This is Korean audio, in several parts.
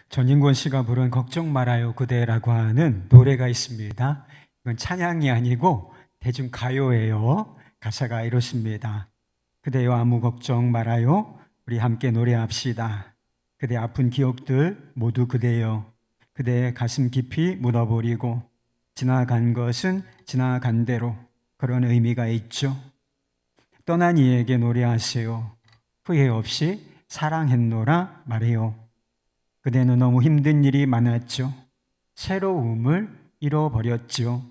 전인권 씨가 부른 걱정 말아요 그대라고 하는 노래가 있습니다. 이건 찬양이 아니고 대중가요예요. 가사가 이렇습니다. 그대여 아무 걱정 말아요. 우리 함께 노래합시다. 그대 아픈 기억들 모두 그대여. 그대의 가슴 깊이 묻어버리고 지나간 것은 지나간 대로 그런 의미가 있죠. 떠난 이에게 노래하세요. 후회 없이 사랑했노라 말해요. 그대는 너무 힘든 일이 많았죠. 새로움을 잃어버렸죠.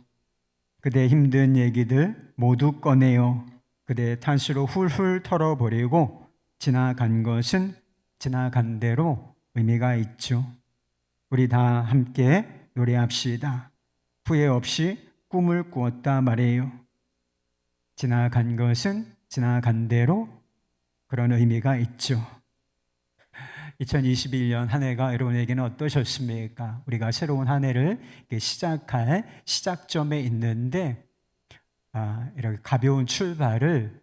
그대 힘든 얘기들 모두 꺼내요. 그대 탄수로 훌훌 털어버리고 지나간 것은 지나간 대로 의미가 있죠. 우리 다 함께 노래합시다. 후회 없이 꿈을 꾸었다 말해요. 지나간 것은 지나간 대로 그런 의미가 있죠. 2021년 한 해가 여러분에게는 어떠셨습니까? 우리가 새로운 한 해를 시작할 시작점에 있는데 이렇게 가벼운 출발을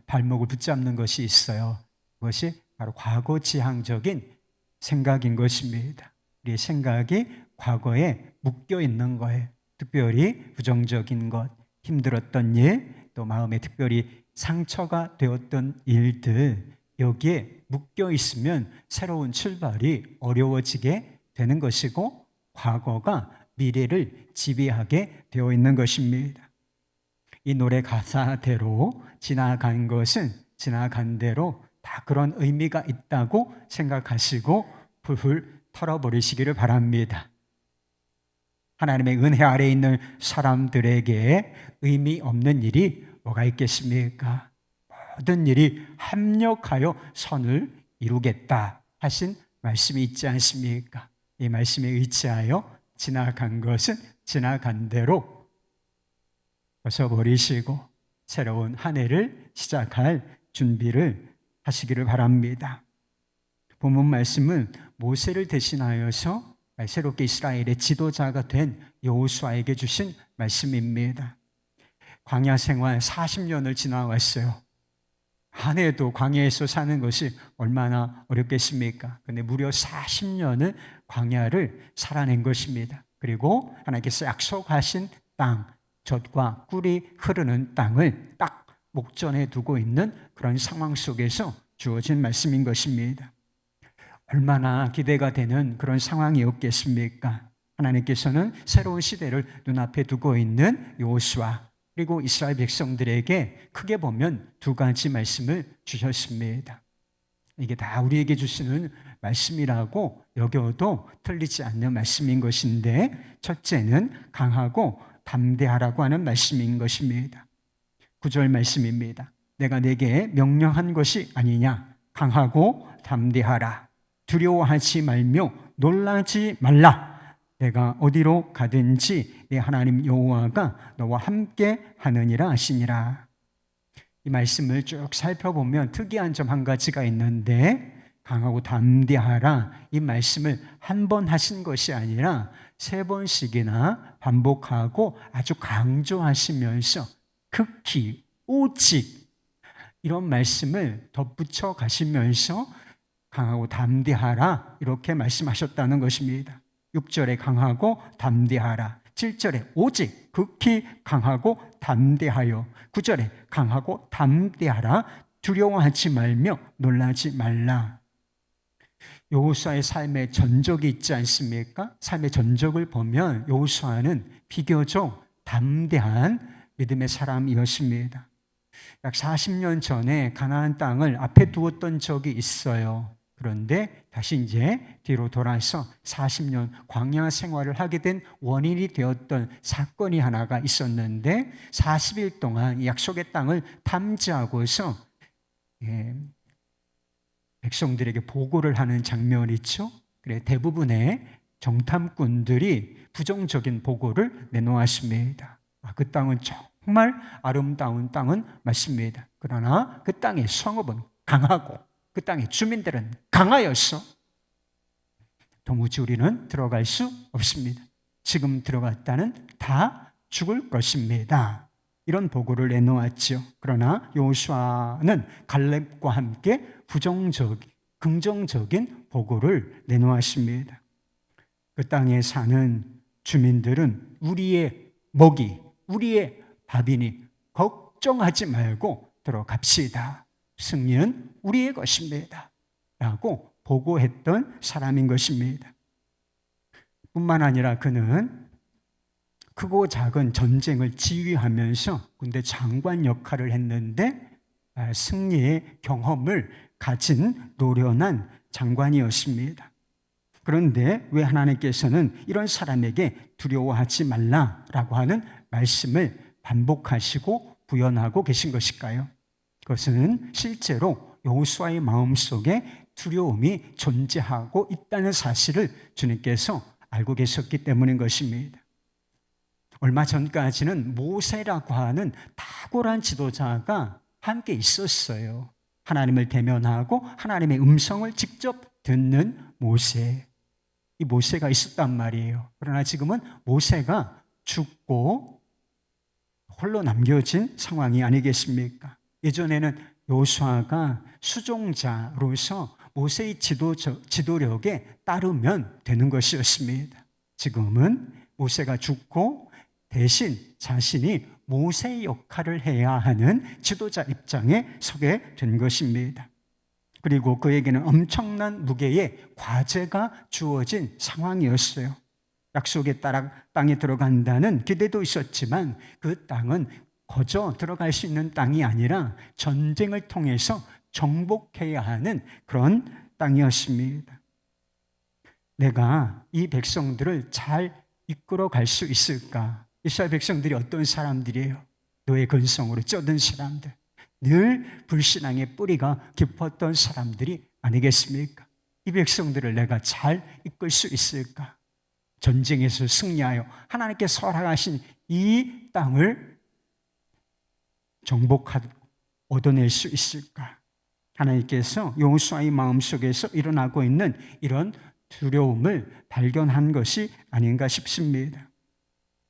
발목을 붙잡는 것이 있어요. 그것이 바로 과거 지향적인 생각인 것입니다. 우리의 생각이 과거에 묶여 있는 거예요. 특별히 부정적인 것, 힘들었던 일, 또 마음에 특별히 상처가 되었던 일들, 여기에 묶여 있으면 새로운 출발이 어려워지게 되는 것이고 과거가 미래를 지배하게 되어 있는 것입니다. 이 노래 가사대로 지나간 것은 지나간 대로 다 그런 의미가 있다고 생각하시고 훌훌 털어버리시기를 바랍니다. 하나님의 은혜 아래에 있는 사람들에게 의미 없는 일이 뭐가 있겠습니까? 모든 일이 합력하여 선을 이루겠다 하신 말씀이 있지 않습니까? 이 말씀에 의지하여 지나간 것은 지나간 대로 벗어버리시고 새로운 한 해를 시작할 준비를 하시기를 바랍니다. 본문 말씀은 모세를 대신하여서 새롭게 이스라엘의 지도자가 된 여호수아에게 주신 말씀입니다. 광야 생활 40년을 지나왔어요. 한 해도 광야에서 사는 것이 얼마나 어렵겠습니까? 그런데 무려 40년을 광야를 살아낸 것입니다. 그리고 하나님께서 약속하신 땅, 젖과 꿀이 흐르는 땅을 딱 목전에 두고 있는 그런 상황 속에서 주어진 말씀인 것입니다. 얼마나 기대가 되는 그런 상황이었겠습니까? 하나님께서는 새로운 시대를 눈앞에 두고 있는 여호수아 그리고 이스라엘 백성들에게 크게 보면 두 가지 말씀을 주셨습니다. 이게 다 우리에게 주시는 말씀이라고 여겨도 틀리지 않는 말씀인 것인데 첫째는 강하고 담대하라고 하는 말씀인 것입니다. 9절 말씀입니다. 내가 내게 명령한 것이 아니냐? 강하고 담대하라. 두려워하지 말며 놀라지 말라. 내가 어디로 가든지 내 하나님 여호와가 너와 함께 하느니라 하시니라. 이 말씀을 쭉 살펴보면 특이한 점 한 가지가 있는데 강하고 담대하라 이 말씀을 한 번 하신 것이 아니라 3번씩이나 반복하고 아주 강조하시면서 극히 오직 이런 말씀을 덧붙여 가시면서 강하고 담대하라 이렇게 말씀하셨다는 것입니다. 6절에 강하고 담대하라, 7절에 오직 극히 강하고 담대하여, 9절에 강하고 담대하라, 두려워하지 말며 놀라지 말라. 여호수아의 삶의 전적이 있지 않습니까? 삶의 전적을 보면 여호수아는 비교적 담대한 믿음의 사람이었습니다. 약 40년 전에 가나안 땅을 앞에 두었던 적이 있어요. 그런데 다시 이제 뒤로 돌아서 40년 광야 생활을 하게 된 원인이 되었던 사건이 하나가 있었는데 40일 동안 약속의 땅을 탐지하고서 백성들에게 보고를 하는 장면이 있죠. 그래 대부분의 정탐꾼들이 부정적인 보고를 내놓았습니다. 그 땅은 정말 아름다운 땅은 맞습니다. 그러나 그 땅의 성읍은 강하고 그 땅의 주민들은 강하여서 도무지 우리는 들어갈 수 없습니다. 지금 들어갔다는 다 죽을 것입니다. 이런 보고를 내놓았죠. 그러나 여호수아는 갈렙과 함께 부정적 긍정적인 보고를 내놓았습니다. 그 땅에 사는 주민들은 우리의 먹이, 우리의 밥이니 걱정하지 말고 들어갑시다. 승리는 우리의 것입니다. 라고 보고했던 사람인 것입니다. 뿐만 아니라 그는 크고 작은 전쟁을 지휘하면서 군대 장관 역할을 했는데 승리의 경험을 가진 노련한 장관이었습니다. 그런데 왜 하나님께서는 이런 사람에게 두려워하지 말라라고 하는 말씀을 반복하시고 구현하고 계신 것일까요? 그것은 실제로 여호수아의 마음속에 두려움이 존재하고 있다는 사실을 주님께서 알고 계셨기 때문인 것입니다. 얼마 전까지는 모세라고 하는 탁월한 지도자가 함께 있었어요. 하나님을 대면하고 하나님의 음성을 직접 듣는 모세. 이 모세가 있었단 말이에요. 그러나 지금은 모세가 죽고 홀로 남겨진 상황이 아니겠습니까? 예전에는 여호수아가 수종자로서 모세의 지도력에 따르면 되는 것이었습니다. 지금은 모세가 죽고 대신 자신이 모세의 역할을 해야 하는 지도자 입장에 서게 된 것입니다. 그리고 그에게는 엄청난 무게의 과제가 주어진 상황이었어요. 약속의 땅에 들어간다는 기대도 있었지만 그 땅은 거저 들어갈 수 있는 땅이 아니라 전쟁을 통해서 정복해야 하는 그런 땅이었습니다. 내가 이 백성들을 잘 이끌어 갈 수 있을까? 이스라엘 백성들이 어떤 사람들이에요? 노예 근성으로 쩌든 사람들, 늘 불신앙의 뿌리가 깊었던 사람들이 아니겠습니까? 이 백성들을 내가 잘 이끌 수 있을까? 전쟁에서 승리하여 하나님께서 허락하신 이 땅을 정복하고 얻어낼 수 있을까? 하나님께서 여호수아의 마음속에서 일어나고 있는 이런 두려움을 발견한 것이 아닌가 싶습니다.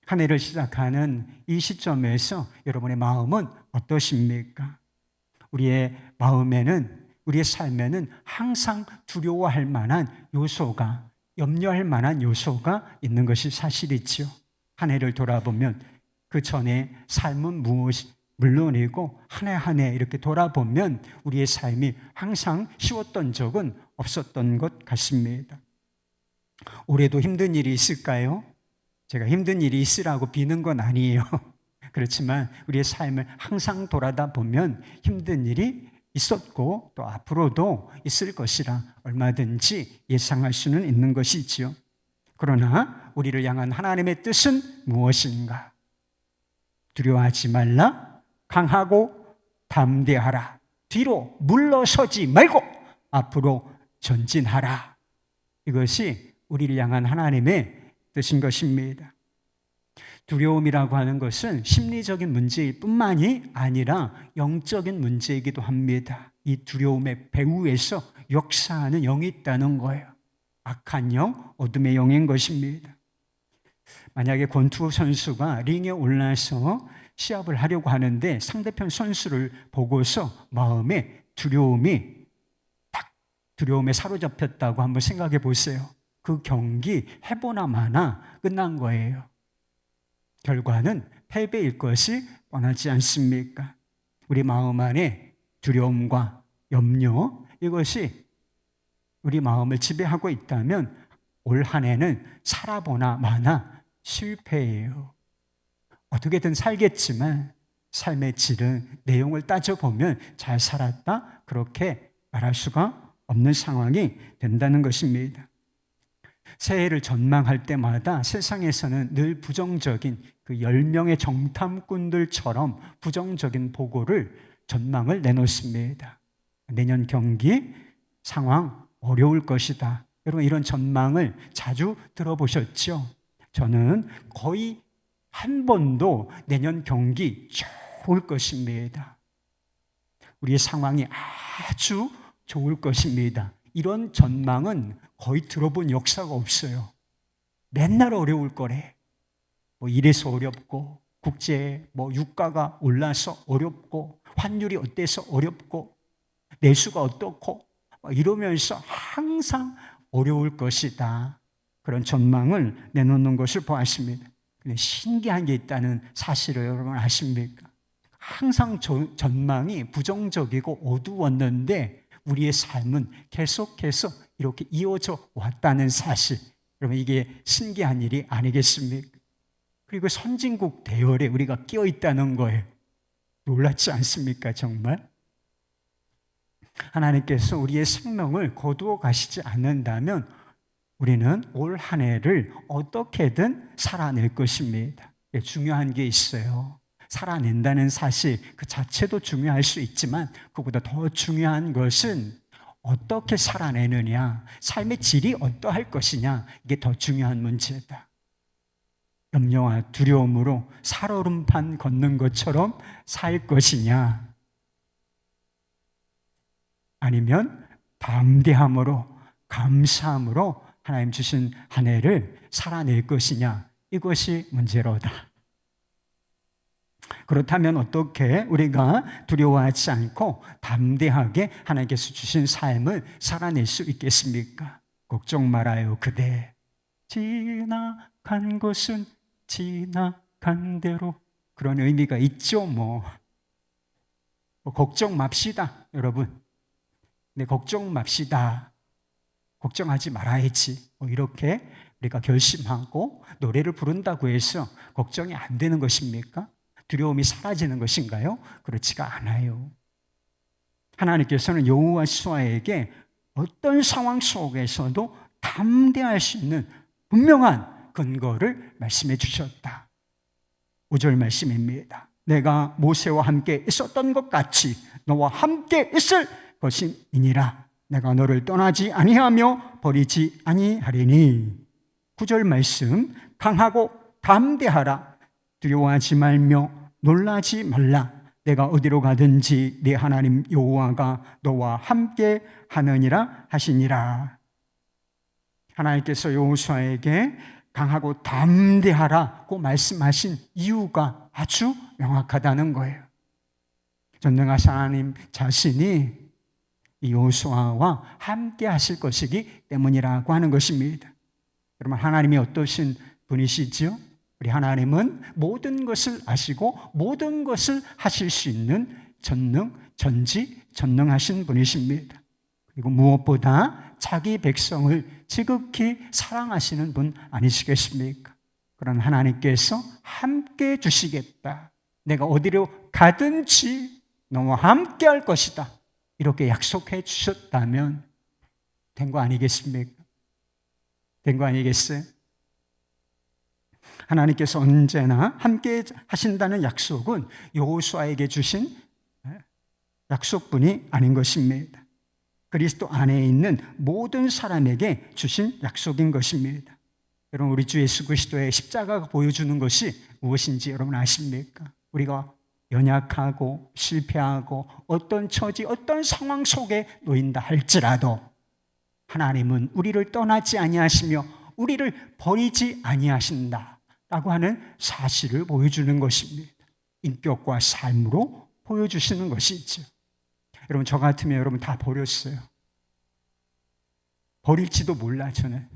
한 해를 시작하는 이 시점에서 여러분의 마음은 어떠십니까? 우리의 마음에는, 우리의 삶에는 항상 두려워할 만한 요소가, 염려할 만한 요소가 있는 것이 사실이지요. 한 해를 돌아보면 그 전에 삶은 무엇이 물론이고 한 해 한 해 이렇게 돌아보면 우리의 삶이 항상 쉬웠던 적은 없었던 것 같습니다. 올해도 힘든 일이 있을까요? 제가 힘든 일이 있으라고 비는 건 아니에요. 그렇지만 우리의 삶을 항상 돌아다 보면 힘든 일이 있었고 또 앞으로도 있을 것이라 얼마든지 예상할 수는 있는 것이지요. 그러나 우리를 향한 하나님의 뜻은 무엇인가? 두려워하지 말라. 강하고 담대하라. 뒤로 물러서지 말고 앞으로 전진하라. 이것이 우리를 향한 하나님의 뜻인 것입니다. 두려움이라고 하는 것은 심리적인 문제일 뿐만이 아니라 영적인 문제이기도 합니다. 이 두려움의 배후에서 역사하는 영이 있다는 거예요. 악한 영, 어둠의 영인 것입니다. 만약에 권투 선수가 링에 올라서 시합을 하려고 하는데 상대편 선수를 보고서 마음에 두려움에 사로잡혔다고 한번 생각해 보세요. 그 경기 해보나 마나 끝난 거예요. 결과는 패배일 것이 뻔하지 않습니까? 우리 마음 안에 두려움과 염려, 이것이 우리 마음을 지배하고 있다면 올 한 해는 살아보나 마나 실패예요. 어떻게든 살겠지만 삶의 질은 내용을 따져보면 잘 살았다, 그렇게 말할 수가 없는 상황이 된다는 것입니다. 새해를 전망할 때마다 세상에서는 늘 부정적인 그 10명의 정탐꾼들처럼 부정적인 보고를, 전망을 내놓습니다. 내년 경기 상황 어려울 것이다. 여러분 이런 전망을 자주 들어보셨죠? 저는 거의 한 번도 내년 경기 좋을 것입니다. 우리의 상황이 아주 좋을 것입니다. 이런 전망은 거의 들어본 역사가 없어요. 맨날 어려울 거래. 이래서 어렵고, 국제 유가가 올라서 어렵고, 환율이 어때서 어렵고, 내수가 어떻고, 이러면서 항상 어려울 것이다. 그런 전망을 내놓는 것을 보았습니다. 근데 신기한 게 있다는 사실을 여러분 아십니까? 항상 전망이 부정적이고 어두웠는데 우리의 삶은 계속해서 이렇게 이어져 왔다는 사실. 여러분 이게 신기한 일이 아니겠습니까? 그리고 선진국 대열에 우리가 끼어 있다는 거예요. 놀랍지 않습니까 정말? 하나님께서 우리의 생명을 거두어 가시지 않는다면 우리는 올 한 해를 어떻게든 살아낼 것입니다. 중요한 게 있어요. 살아낸다는 사실 그 자체도 중요할 수 있지만 그보다 더 중요한 것은 어떻게 살아내느냐, 삶의 질이 어떠할 것이냐, 이게 더 중요한 문제다. 염려와 두려움으로 살얼음판 걷는 것처럼 살 것이냐, 아니면 담대함으로 감사함으로 하나님 주신 한 해를 살아낼 것이냐, 이것이 문제로다. 그렇다면 어떻게 우리가 두려워하지 않고 담대하게 하나님께서 주신 삶을 살아낼 수 있겠습니까? 걱정 말아요 그대. 지나간 것은 지나간 대로. 그런 의미가 있죠. 걱정 맙시다 여러분. 네, 걱정 맙시다. 걱정하지 말아야지. 이렇게 우리가 결심하고 노래를 부른다고 해서 걱정이 안 되는 것입니까? 두려움이 사라지는 것인가요? 그렇지가 않아요. 하나님께서는 여호수아에게 어떤 상황 속에서도 담대할 수 있는 분명한 근거를 말씀해 주셨다. 5절 말씀입니다. 내가 모세와 함께 있었던 것 같이 너와 함께 있을 것이니라. 내가 너를 떠나지 아니하며 버리지 아니하리니. 9절 말씀, 강하고 담대하라. 두려워하지 말며 놀라지 말라. 내가 어디로 가든지 네 하나님 여호와가 너와 함께 하느니라 하시니라. 하나님께서 여호수아에게 강하고 담대하라고 말씀하신 이유가 아주 명확하다는 거예요. 전능하신 하나님 자신이 이 여호수아와 함께 하실 것이기 때문이라고 하는 것입니다. 여러분 하나님이 어떠신 분이시지요? 우리 하나님은 모든 것을 아시고 모든 것을 하실 수 있는 전능하신 분이십니다. 그리고 무엇보다 자기 백성을 지극히 사랑하시는 분 아니시겠습니까? 그런 하나님께서 함께 주시겠다. 내가 어디로 가든지 너와 함께 할 것이다. 이렇게 약속해 주셨다면 된 거 아니겠습니까? 된 거 아니겠어요? 하나님께서 언제나 함께 하신다는 약속은 여호수아에게 주신 약속뿐이 아닌 것입니다. 그리스도 안에 있는 모든 사람에게 주신 약속인 것입니다. 여러분 우리 주 예수 그리스도의 십자가가 보여주는 것이 무엇인지 여러분 아십니까? 우리가 연약하고 실패하고 어떤 처지, 어떤 상황 속에 놓인다 할지라도 하나님은 우리를 떠나지 아니하시며 우리를 버리지 아니하신다 라고 하는 사실을 보여주는 것입니다. 인격과 삶으로 보여주시는 것이죠. 여러분 저 같으면 여러분 다 버렸어요. 버릴지도 몰라. 저는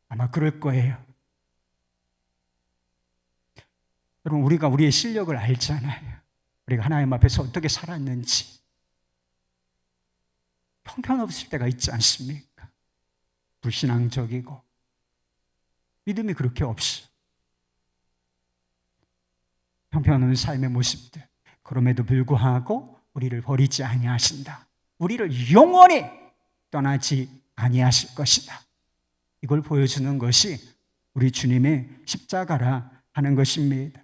아마 그럴 거예요. 여러분 우리가 우리의 실력을 알잖아요. 우리가 하나님 앞에서 어떻게 살았는지. 형편없을 때가 있지 않습니까? 불신앙적이고 믿음이 그렇게 없어. 형편없는 삶의 모습들. 그럼에도 불구하고 우리를 버리지 아니하신다. 우리를 영원히 떠나지 아니하실 것이다. 이걸 보여주는 것이 우리 주님의 십자가라 하는 것입니다.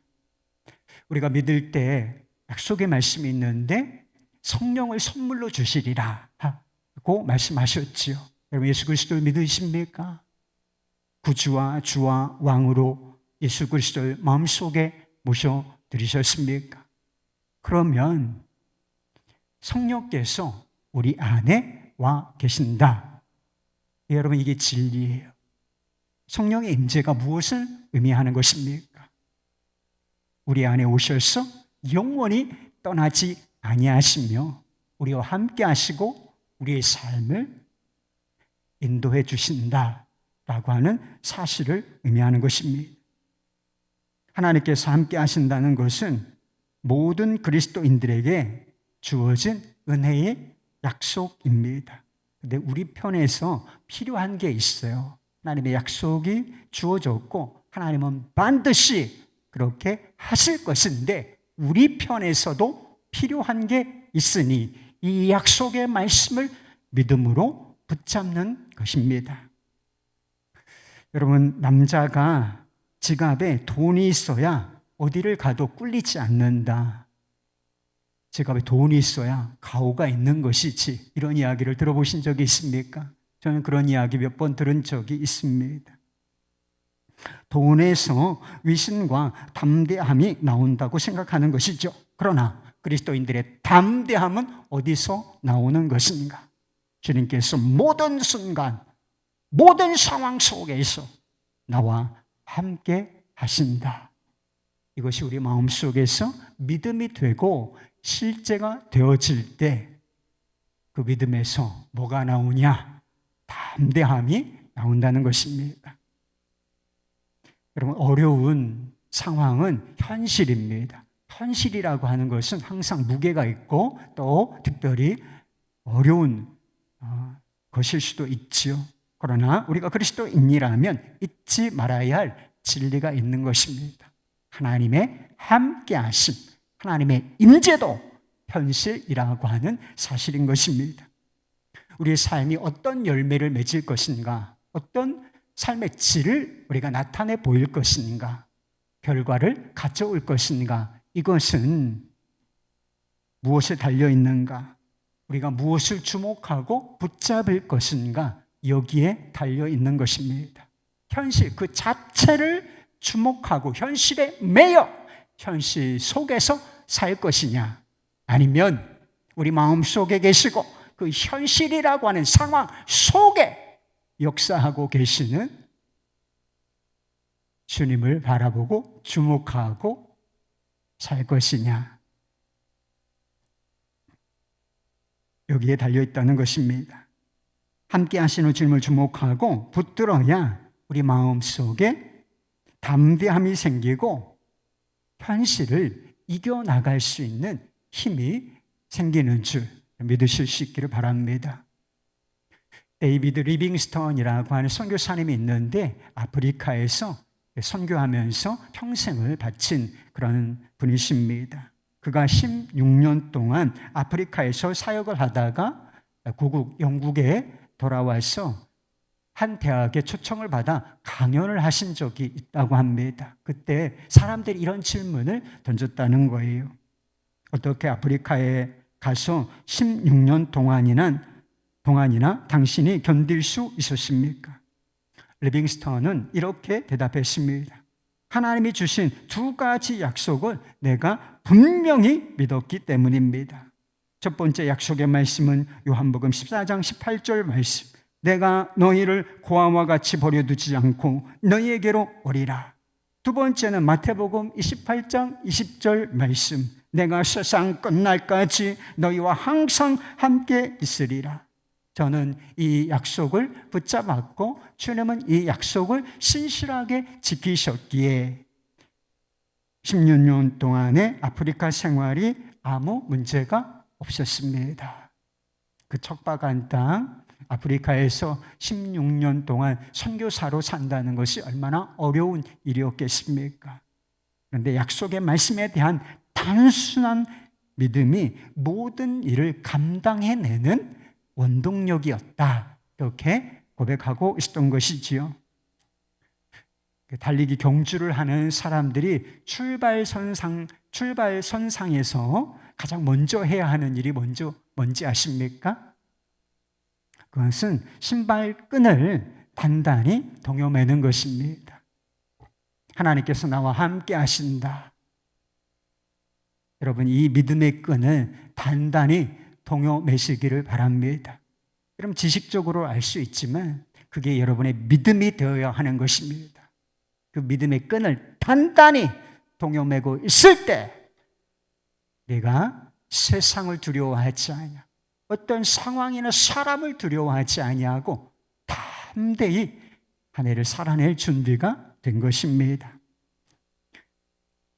우리가 믿을 때 약속의 말씀이 있는데 성령을 선물로 주시리라 하고 말씀하셨지요. 여러분 예수 그리스도를 믿으십니까? 구주와 주와 왕으로 예수 그리스도를 마음속에 모셔드리셨습니까? 그러면 성령께서 우리 안에 와 계신다. 여러분 이게 진리예요. 성령의 임재가 무엇을 의미하는 것입니까? 우리 안에 오셔서 영원히 떠나지 아니하시며 우리와 함께 하시고 우리의 삶을 인도해 주신다라고 하는 사실을 의미하는 것입니다. 하나님께서 함께 하신다는 것은 모든 그리스도인들에게 주어진 은혜의 약속입니다. 근데 우리 편에서 필요한 게 있어요. 하나님의 약속이 주어졌고 하나님은 반드시 그렇게 하실 것인데 우리 편에서도 필요한 게 있으니 이 약속의 말씀을 믿음으로 붙잡는 것입니다. 여러분, 남자가 지갑에 돈이 있어야 어디를 가도 꿀리지 않는다. 지갑에 돈이 있어야 가오가 있는 것이지. 이런 이야기를 들어보신 적이 있습니까? 저는 그런 이야기 몇 번 들은 적이 있습니다. 돈에서 위신과 담대함이 나온다고 생각하는 것이죠. 그러나 그리스도인들의 담대함은 어디서 나오는 것인가? 주님께서 모든 순간, 모든 상황 속에서 나와 함께 하신다. 이것이 우리 마음속에서 믿음이 되고 실제가 되어질 때 그 믿음에서 뭐가 나오냐? 담대함이 나온다는 것입니다. 여러분, 어려운 상황은 현실입니다. 현실이라고 하는 것은 항상 무게가 있고 또 특별히 어려운 것일 수도 있지요. 그러나 우리가 그리스도인이라면 잊지 말아야 할 진리가 있는 것입니다. 하나님의 함께하심, 하나님의 임재도 현실이라고 하는 사실인 것입니다. 우리의 삶이 어떤 열매를 맺을 것인가, 어떤 삶의 질을 우리가 나타내 보일 것인가, 결과를 가져올 것인가, 이것은 무엇에 달려있는가, 우리가 무엇을 주목하고 붙잡을 것인가, 여기에 달려있는 것입니다. 현실 그 자체를 주목하고 현실에 매여 현실 속에서 살 것이냐, 아니면 우리 마음속에 계시고 그 현실이라고 하는 상황 속에 역사하고 계시는 주님을 바라보고 주목하고 살 것이냐, 여기에 달려있다는 것입니다. 함께 하시는 주님을 주목하고 붙들어야 우리 마음속에 담대함이 생기고 현실을 이겨나갈 수 있는 힘이 생기는 줄 믿으실 수 있기를 바랍니다. 데이비드 리빙스턴이라고 하는 선교사님이 있는데 아프리카에서 선교하면서 평생을 바친 그런 분이십니다. 그가 16년 동안 아프리카에서 사역을 하다가 고국 영국에 돌아와서 한 대학에 초청을 받아 강연을 하신 적이 있다고 합니다. 그때 사람들이 이런 질문을 던졌다는 거예요. 어떻게 아프리카에 가서 16년 동안이나 당신이 견딜 수 있었습니까? 리빙스턴은 이렇게 대답했습니다. 하나님이 주신 두 가지 약속을 내가 분명히 믿었기 때문입니다. 첫 번째 약속의 말씀은 요한복음 14장 18절 말씀. 내가 너희를 고아와 같이 버려두지 않고 너희에게로 오리라. 두 번째는 마태복음 28장 20절 말씀. 내가 세상 끝날까지 너희와 항상 함께 있으리라. 저는 이 약속을 붙잡았고 주님은 이 약속을 신실하게 지키셨기에 16년 동안의 아프리카 생활이 아무 문제가 없었습니다. 그 척박한 땅 아프리카에서 16년 동안 선교사로 산다는 것이 얼마나 어려운 일이었겠습니까? 그런데 약속의 말씀에 대한 단순한 믿음이 모든 일을 감당해내는 원동력이었다. 이렇게 고백하고 있었던 것이지요. 달리기 경주를 하는 사람들이 출발선상에서 가장 먼저 해야 하는 일이 뭔지 아십니까? 그것은 신발끈을 단단히 동여매는 것입니다. 하나님께서 나와 함께 하신다. 여러분, 이 믿음의 끈을 단단히 동여매시기를 바랍니다. 그럼 지식적으로 알 수 있지만 그게 여러분의 믿음이 되어야 하는 것입니다. 그 믿음의 끈을 단단히 동여매고 있을 때 내가 세상을 두려워하지 않냐, 어떤 상황이나 사람을 두려워하지 아니하고 담대히 한 해를 살아낼 준비가 된 것입니다.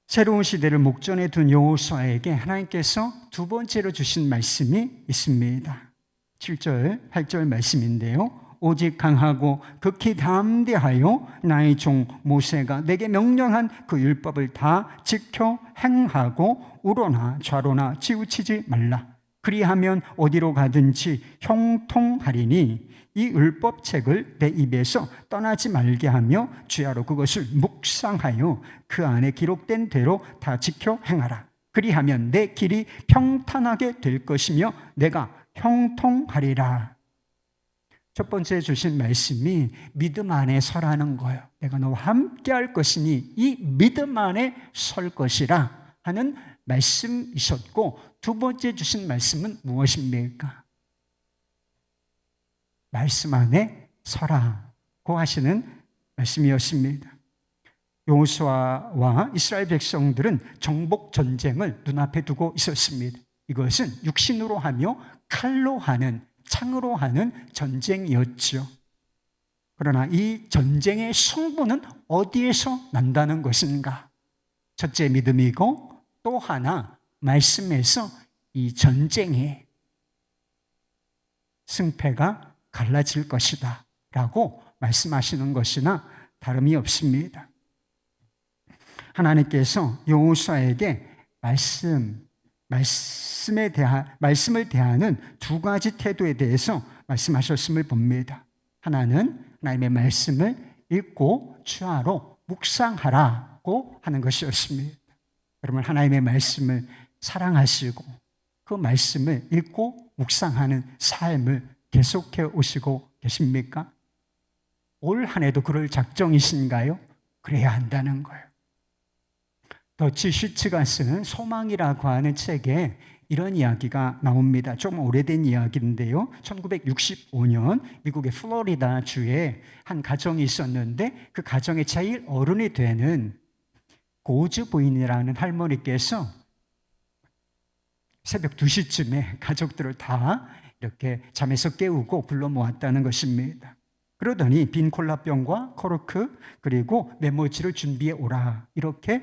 새로운 시대를 목전에 둔 여호수아에게 하나님께서 두 번째로 주신 말씀이 있습니다. 7절, 8절 말씀인데요. 오직 강하고 극히 담대하여 나의 종 모세가 내게 명령한 그 율법을 다 지켜 행하고 우로나 좌로나 치우치지 말라. 그리하면 어디로 가든지 형통하리니 이 율법책을 내 입에서 떠나지 말게 하며 주야로 그것을 묵상하여 그 안에 기록된 대로 다 지켜 행하라. 그리하면 내 길이 평탄하게 될 것이며 내가 형통하리라. 첫 번째 주신 말씀이 믿음 안에 서라는 거예요. 내가 너와 함께 할 것이니 이 믿음 안에 설 것이라 하는 말씀이셨고, 두 번째 주신 말씀은 무엇입니까? 말씀 안에 서라고 하시는 말씀이었습니다. 여호수아와 이스라엘 백성들은 정복 전쟁을 눈앞에 두고 있었습니다. 이것은 육신으로 하며 칼로 하는, 창으로 하는 전쟁이었죠. 그러나 이 전쟁의 승부는 어디에서 난다는 것인가? 첫째 믿음이고 또 하나 말씀에서 이 전쟁의 승패가 갈라질 것이다 라고 말씀하시는 것이나 다름이 없습니다. 하나님께서 여호수아에게 말씀을 대하는 두 가지 태도에 대해서 말씀하셨음을 봅니다. 하나는 하나님의 말씀을 읽고 주야로 묵상하라고 하는 것이었습니다. 여러분, 하나님의 말씀을 사랑하시고 그 말씀을 읽고 묵상하는 삶을 계속해 오시고 계십니까? 올 한 해도 그럴 작정이신가요? 그래야 한다는 거예요. 더치 슈츠가 쓴 소망이라고 하는 책에 이런 이야기가 나옵니다. 좀 오래된 이야기인데요. 1965년 미국의 플로리다 주에 한 가정이 있었는데 그 가정의 제일 어른이 되는 고즈 부인이라는 할머니께서 새벽 2시쯤에 가족들을 다 이렇게 잠에서 깨우고 불러 모았다는 것입니다. 그러더니 빈 콜라병과 코르크 그리고 메모지를 준비해 오라 이렇게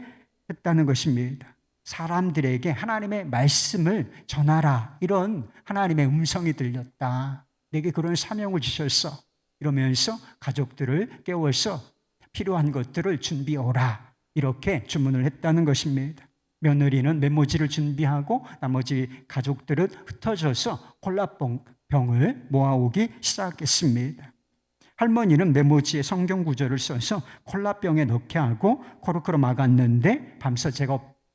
했다는 것입니다. 사람들에게 하나님의 말씀을 전하라, 이런 하나님의 음성이 들렸다. 내게 그런 사명을 주셨어. 이러면서 가족들을 깨워서 필요한 것들을 준비해 오라 이렇게 주문을 했다는 것입니다. 며느리는 메모지를 준비하고 나머지 가족들은 흩어져서 콜라병을 모아오기 시작했습니다. 할머니는 메모지에 성경 구절을 써서 콜라병에 넣게 하고 코르크로 막았는데 밤새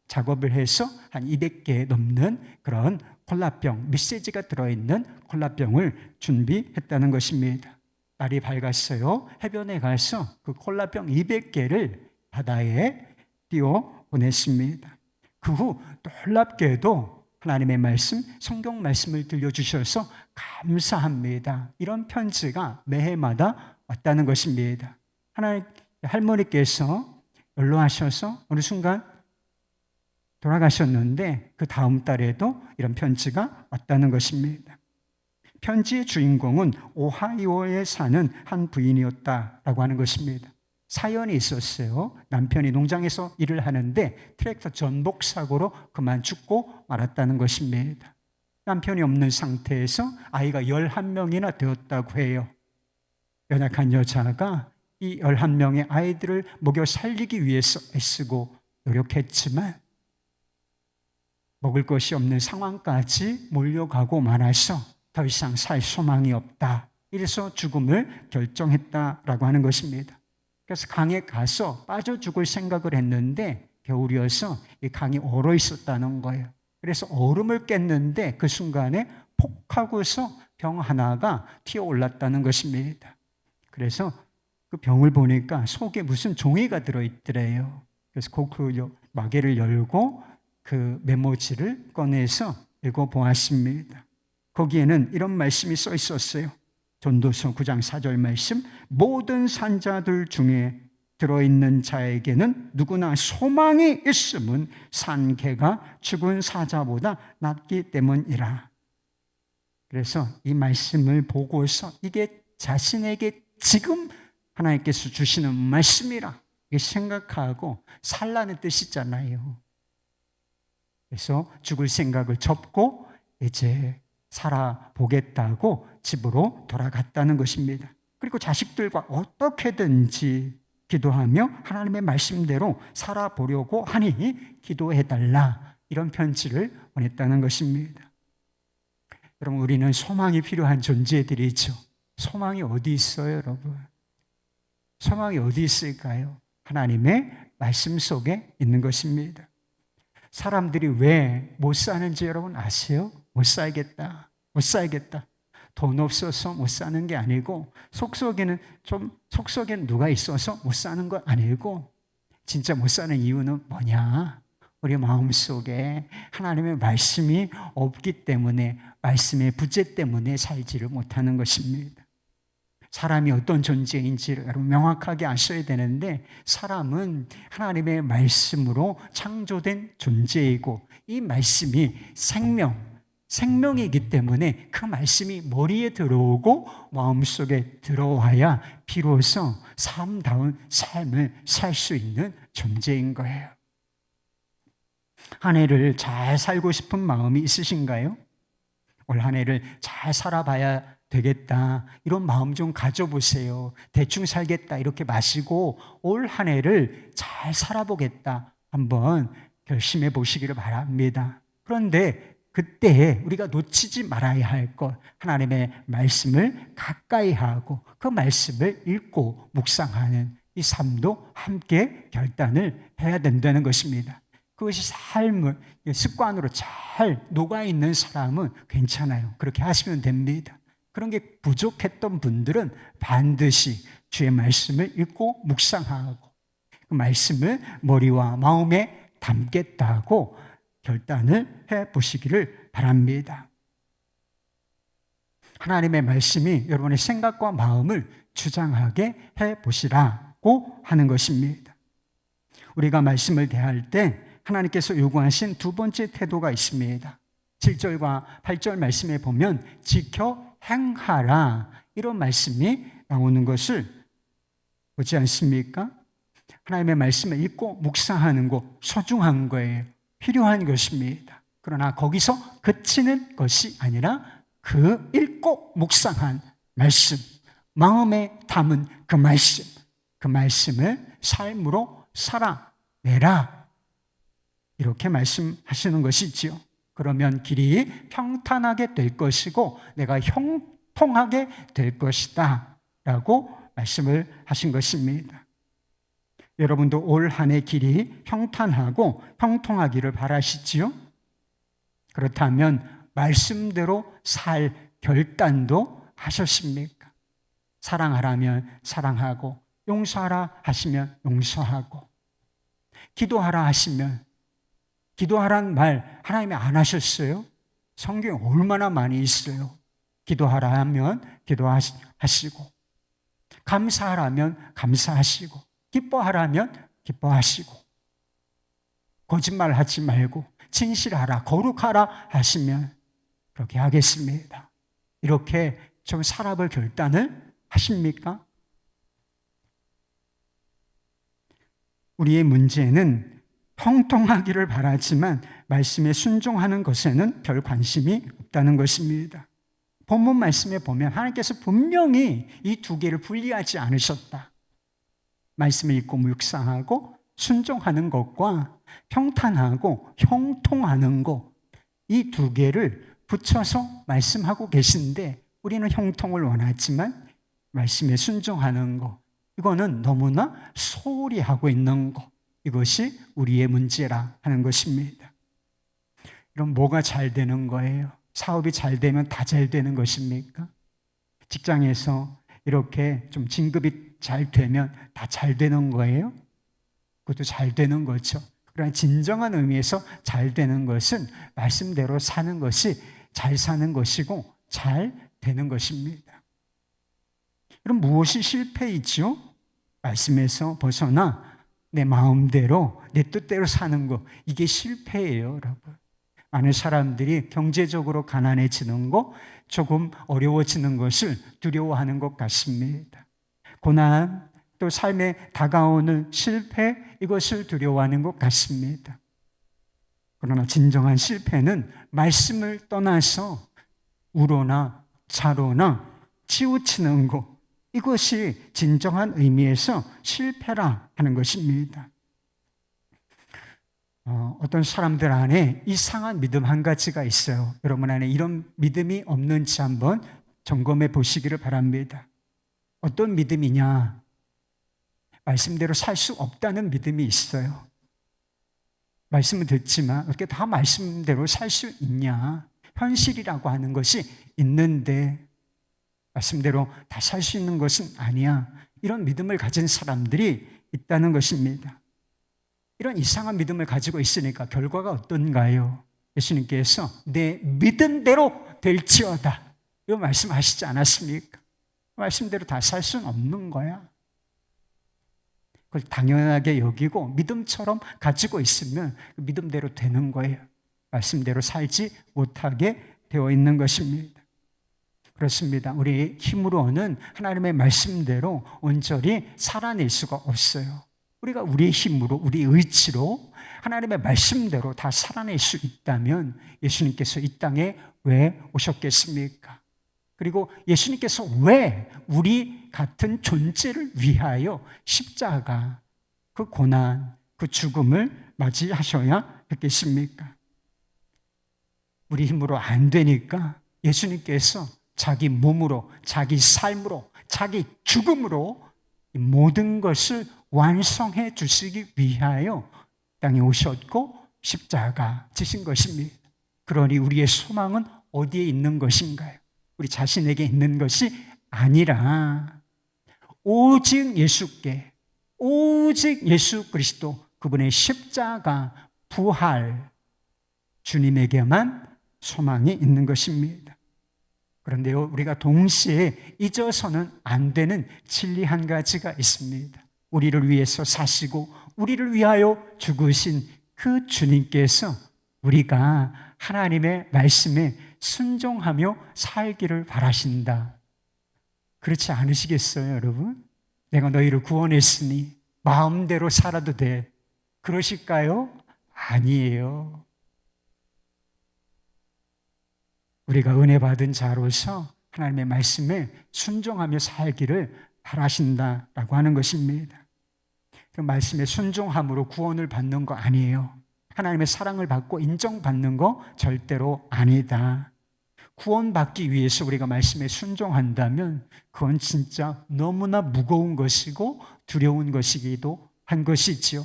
작업을 해서 한 200개 넘는 그런 콜라병, 메시지가 들어있는 콜라병을 준비했다는 것입니다. 날이 밝았어요. 해변에 가서 그 콜라병 200개를 바다에 띄워 보냈습니다. 그 후 놀랍게도 하나님의 말씀, 성경 말씀을 들려주셔서 감사합니다. 이런 편지가 매해마다 왔다는 것입니다. 하나님, 할머니께서 연로하셔서 어느 순간 돌아가셨는데 그 다음 달에도 이런 편지가 왔다는 것입니다. 편지의 주인공은 오하이오에 사는 한 부인이었다라고 하는 것입니다. 사연이 있었어요. 남편이 농장에서 일을 하는데 트랙터 전복 사고로 그만 죽고 말았다는 것입니다. 남편이 없는 상태에서 아이가 11명이나 되었다고 해요. 연약한 여자가 이 11명의 아이들을 먹여 살리기 위해서 애쓰고 노력했지만 먹을 것이 없는 상황까지 몰려가고 말아서 더 이상 살 소망이 없다. 이래서 죽음을 결정했다라고 하는 것입니다. 그래서 강에 가서 빠져 죽을 생각을 했는데 겨울이어서 이 강이 얼어 있었다는 거예요. 그래서 얼음을 깼는데 그 순간에 폭하고서 병 하나가 튀어올랐다는 것입니다. 그래서 그 병을 보니까 속에 무슨 종이가 들어있더래요. 그래서 그 마개를 열고 그 메모지를 꺼내서 읽어보았습니다. 거기에는 이런 말씀이 써 있었어요. 전도서 9장 4절 말씀, 모든 산자들 중에 들어있는 자에게는 누구나 소망이 있음은 산 개가 죽은 사자보다 낫기 때문이라. 그래서 이 말씀을 보고서 이게 자신에게 지금 하나님께서 주시는 말씀이라 생각하고 살라는 뜻이잖아요. 그래서 죽을 생각을 접고 이제 살아보겠다고 집으로 돌아갔다는 것입니다. 그리고 자식들과 어떻게든지 기도하며 하나님의 말씀대로 살아보려고 하니 기도해달라, 이런 편지를 보냈다는 것입니다. 여러분, 우리는 소망이 필요한 존재들이죠. 소망이 어디 있어요, 여러분? 소망이 어디 있을까요? 하나님의 말씀 속에 있는 것입니다. 사람들이 왜 못 사는지 여러분 아세요? 못 살겠다. 돈 없어서 못 사는 게 아니고, 속속에는 누가 있어서 못 사는 거 아니고, 진짜 못 사는 이유는 뭐냐? 우리 마음속에 하나님의 말씀이 없기 때문에, 말씀의 부재 때문에 살지를 못하는 것입니다. 사람이 어떤 존재인지를 여러분 명확하게 아셔야 되는데, 사람은 하나님의 말씀으로 창조된 존재이고, 이 말씀이 생명이기 때문에 그 말씀이 머리에 들어오고 마음속에 들어와야 비로소 삶다운 삶을 살 수 있는 존재인 거예요. 한 해를 잘 살고 싶은 마음이 있으신가요? 올 한 해를 잘 살아봐야 되겠다, 이런 마음 좀 가져보세요. 대충 살겠다 이렇게 마시고 올 한 해를 잘 살아보겠다 한번 결심해 보시기를 바랍니다. 그런데 그때 우리가 놓치지 말아야 할 것, 하나님의 말씀을 가까이 하고 그 말씀을 읽고 묵상하는 이 삶도 함께 결단을 해야 된다는 것입니다. 그것이 삶을 습관으로 잘 녹아있는 사람은 괜찮아요. 그렇게 하시면 됩니다. 그런 게 부족했던 분들은 반드시 주의 말씀을 읽고 묵상하고 그 말씀을 머리와 마음에 담겠다고 결단을 해보시기를 바랍니다. 하나님의 말씀이 여러분의 생각과 마음을 주장하게 해보시라고 하는 것입니다. 우리가 말씀을 대할 때 하나님께서 요구하신 두 번째 태도가 있습니다. 7절과 8절 말씀에 보면 지켜 행하라, 이런 말씀이 나오는 것을 보지 않습니까? 하나님의 말씀을 읽고 묵상하는 것 소중한 거예요. 필요한 것입니다. 그러나 거기서 그치는 것이 아니라 그 읽고 묵상한 말씀, 마음에 담은 그 말씀을 삶으로 살아내라, 이렇게 말씀하시는 것이지요. 그러면 길이 평탄하게 될 것이고 내가 형통하게 될 것이다 라고 말씀을 하신 것입니다. 여러분도 올 한 해 길이 평탄하고 형통하기를 바라시지요? 그렇다면 말씀대로 살 결단도 하셨습니까? 사랑하라면 사랑하고, 용서하라 하시면 용서하고, 기도하라 하시면 기도하라는 말 하나님이 안 하셨어요? 성경에 얼마나 많이 있어요. 기도하라 하면 기도하시고, 감사하라면 감사하시고, 기뻐하라면 기뻐하시고, 거짓말하지 말고 진실하라, 거룩하라 하시면 그렇게 하겠습니다. 이렇게 좀 살아볼 결단을 하십니까? 우리의 문제는 형통하기를 바라지만 말씀에 순종하는 것에는 별 관심이 없다는 것입니다. 본문 말씀에 보면 하나님께서 분명히 이 두 개를 분리하지 않으셨다. 말씀을 읽고 묵상하고 순종하는 것과 평탄하고 형통하는 것, 이 두 개를 붙여서 말씀하고 계신데, 우리는 형통을 원하지만 말씀에 순종하는 것, 이거는 너무나 소홀히 하고 있는 것, 이것이 우리의 문제라 하는 것입니다. 그럼 뭐가 잘 되는 거예요? 사업이 잘 되면 다 잘 되는 것입니까? 직장에서 이렇게 좀 진급이 잘 되면 다 잘 되는 거예요? 그것도 잘 되는 거죠. 그러나 진정한 의미에서 잘 되는 것은 말씀대로 사는 것이 잘 사는 것이고 잘 되는 것입니다. 그럼 무엇이 실패이죠? 말씀에서 벗어나 내 마음대로 내 뜻대로 사는 것, 이게 실패예요, 여러분. 많은 사람들이 경제적으로 가난해지는 것, 조금 어려워지는 것을 두려워하는 것 같습니다. 고난, 또 삶에 다가오는 실패, 이것을 두려워하는 것 같습니다. 그러나 진정한 실패는 말씀을 떠나서 우로나 자로나 치우치는 것, 이것이 진정한 의미에서 실패라 하는 것입니다. 어떤 사람들 안에 이상한 믿음 한 가지가 있어요. 여러분 안에 이런 믿음이 없는지 한번 점검해 보시기를 바랍니다. 어떤 믿음이냐? 말씀대로 살 수 없다는 믿음이 있어요. 말씀을 듣지만 어떻게 다 말씀대로 살 수 있냐? 현실이라고 하는 것이 있는데 말씀대로 다 살 수 있는 것은 아니야. 이런 믿음을 가진 사람들이 있다는 것입니다. 이런 이상한 믿음을 가지고 있으니까 결과가 어떤가요? 예수님께서 내 믿음대로 될지어다, 이런 말씀하시지 않았습니까? 말씀대로 다 살 수는 없는 거야. 그걸 당연하게 여기고 믿음처럼 가지고 있으면 그 믿음대로 되는 거예요. 말씀대로 살지 못하게 되어 있는 것입니다. 그렇습니다. 우리 힘으로는 하나님의 말씀대로 온전히 살아낼 수가 없어요. 우리가 우리의 힘으로, 우리 의지로 하나님의 말씀대로 다 살아낼 수 있다면 예수님께서 이 땅에 왜 오셨겠습니까? 그리고 예수님께서 왜 우리 같은 존재를 위하여 십자가, 그 고난, 그 죽음을 맞이하셔야 했겠습니까? 우리 힘으로 안 되니까 예수님께서 자기 몸으로, 자기 삶으로, 자기 죽음으로 모든 것을 완성해 주시기 위하여 땅에 오셨고 십자가 지신 것입니다. 그러니 우리의 소망은 어디에 있는 것인가요? 우리 자신에게 있는 것이 아니라 오직 예수께, 오직 예수 그리스도, 그분의 십자가, 부활, 주님에게만 소망이 있는 것입니다. 그런데요, 우리가 동시에 잊어서는 안 되는 진리 한 가지가 있습니다. 우리를 위해서 사시고 우리를 위하여 죽으신 그 주님께서 우리가 하나님의 말씀에 순종하며 살기를 바라신다. 그렇지 않으시겠어요, 여러분? 내가 너희를 구원했으니 마음대로 살아도 돼. 그러실까요? 아니에요. 우리가 은혜 받은 자로서 하나님의 말씀에 순종하며 살기를 바라신다라고 하는 것입니다. 그 말씀에 순종함으로 구원을 받는 거 아니에요. 하나님의 사랑을 받고 인정받는 거 절대로 아니다. 구원받기 위해서 우리가 말씀에 순종한다면 그건 진짜 너무나 무거운 것이고 두려운 것이기도 한 것이지요.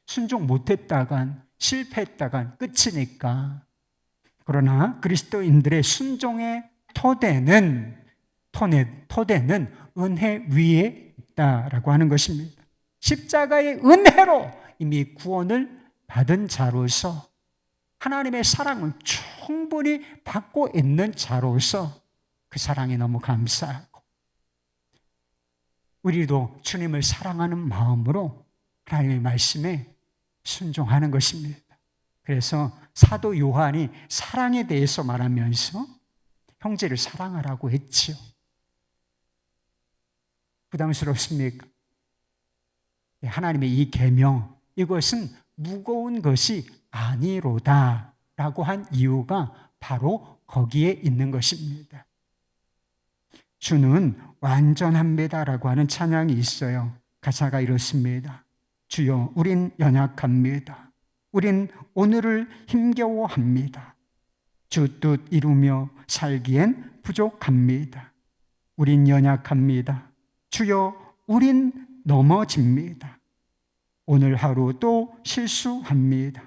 순종 못했다간, 실패했다간 끝이니까. 그러나 그리스도인들의 순종의 토대는 은혜 위에 있다라고 하는 것입니다. 십자가의 은혜로 이미 구원을 받은 자로서, 하나님의 사랑을 충분히 받고 있는 자로서 그 사랑이 너무 감사하고, 우리도 주님을 사랑하는 마음으로 하나님의 말씀에 순종하는 것입니다. 그래서 사도 요한이 사랑에 대해서 말하면서 형제를 사랑하라고 했지요. 부담스럽습니까? 하나님의 이 계명, 이것은 무거운 것이 아니로다 라고 한 이유가 바로 거기에 있는 것입니다. 주는 완전합니다 라고 하는 찬양이 있어요. 가사가 이렇습니다. 주여, 우린 연약합니다. 우린 오늘을 힘겨워합니다. 주 뜻 이루며 살기엔 부족합니다. 우린 연약합니다. 주여, 우린 넘어집니다. 오늘 하루 또 실수합니다.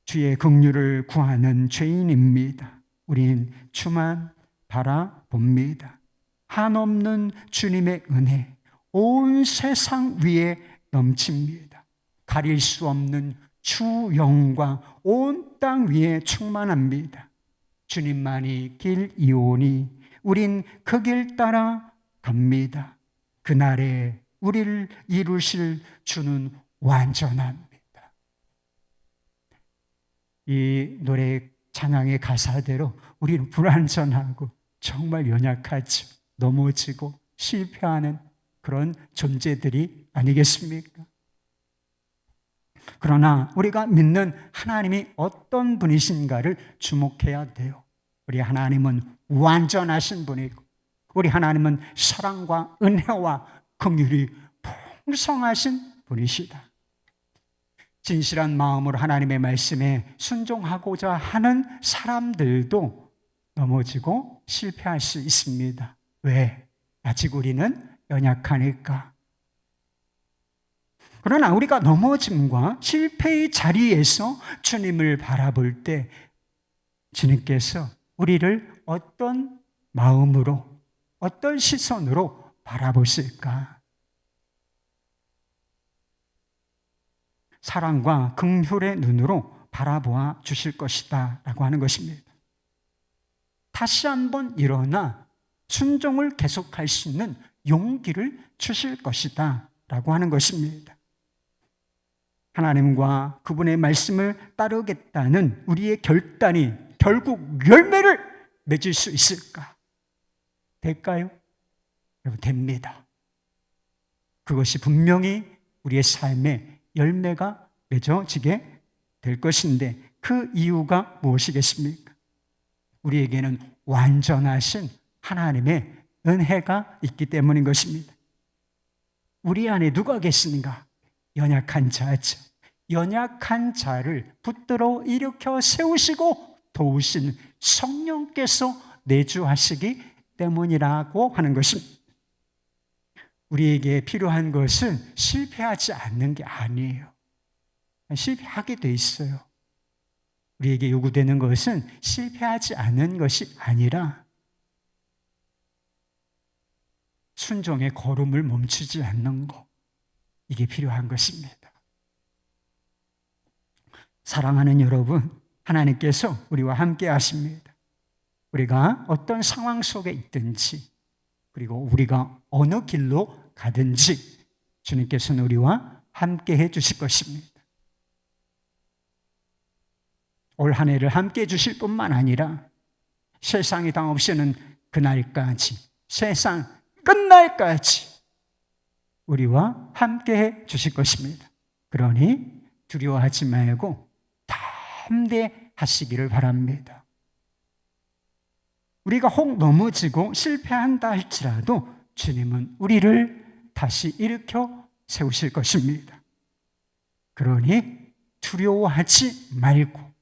주의 긍휼을 구하는 죄인입니다. 우린 주만 바라봅니다. 한없는 주님의 은혜 온 세상 위에 넘칩니다. 가릴 수 없는 주 영광 온 땅 위에 충만합니다. 주님만이 길이오니 우린 그 길 따라 갑니다. 그날에 우리를 이루실 주는 완전합니다. 이 노래 찬양의 가사대로 우리는 불완전하고 정말 연약하죠. 넘어지고 실패하는 그런 존재들이 아니겠습니까? 그러나 우리가 믿는 하나님이 어떤 분이신가를 주목해야 돼요. 우리 하나님은 완전하신 분이고, 우리 하나님은 사랑과 은혜와 긍휼이 풍성하신 분이시다. 진실한 마음으로 하나님의 말씀에 순종하고자 하는 사람들도 넘어지고 실패할 수 있습니다. 왜? 아직 우리는 연약하니까. 그러나 우리가 넘어짐과 실패의 자리에서 주님을 바라볼 때 주님께서 우리를 어떤 마음으로, 어떤 시선으로 바라보실까? 사랑과 긍휼의 눈으로 바라보아 주실 것이다 라고 하는 것입니다. 다시 한번 일어나 순종을 계속할 수 있는 용기를 주실 것이다 라고 하는 것입니다. 하나님과 그분의 말씀을 따르겠다는 우리의 결단이 결국 열매를 맺을 수 있을까? 될까요? 여러분, 됩니다. 그것이 분명히 우리의 삶에 열매가 맺어지게 될 것인데, 그 이유가 무엇이겠습니까? 우리에게는 완전하신 하나님의 은혜가 있기 때문인 것입니다. 우리 안에 누가 계시는가? 연약한 자죠. 연약한 자를 붙들어 일으켜 세우시고 도우신 성령께서 내주하시기 때문이라고 하는 것입니다. 우리에게 필요한 것은 실패하지 않는 게 아니에요. 실패하게 돼 있어요. 우리에게 요구되는 것은 실패하지 않는 것이 아니라 순종의 걸음을 멈추지 않는 것, 이게 필요한 것입니다. 사랑하는 여러분, 하나님께서 우리와 함께 하십니다. 우리가 어떤 상황 속에 있든지, 그리고 우리가 어느 길로 가든지 주님께서는 우리와 함께 해 주실 것입니다. 올 한 해를 함께 해 주실 뿐만 아니라 세상이 다 없애는 그날까지, 세상 끝날까지 우리와 함께 해 주실 것입니다. 그러니 두려워하지 말고 담대하시기를 바랍니다. 우리가 혹 넘어지고 실패한다 할지라도 주님은 우리를 다시 일으켜 세우실 것입니다. 그러니 두려워하지 말고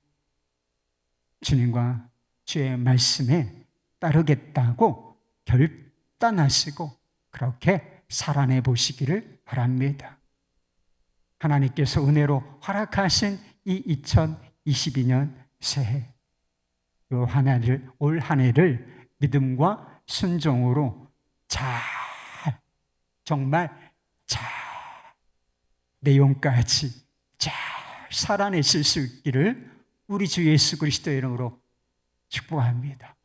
주님과 주의 말씀에 따르겠다고 결단하시고 그렇게 살아내 보시기를 바랍니다. 하나님께서 은혜로 허락하신 이 2022년 새해, 올 한 해를 믿음과 순종으로 정말 잘, 내용까지 잘 살아내실 수 있기를 우리 주 예수 그리스도의 이름으로 축복합니다.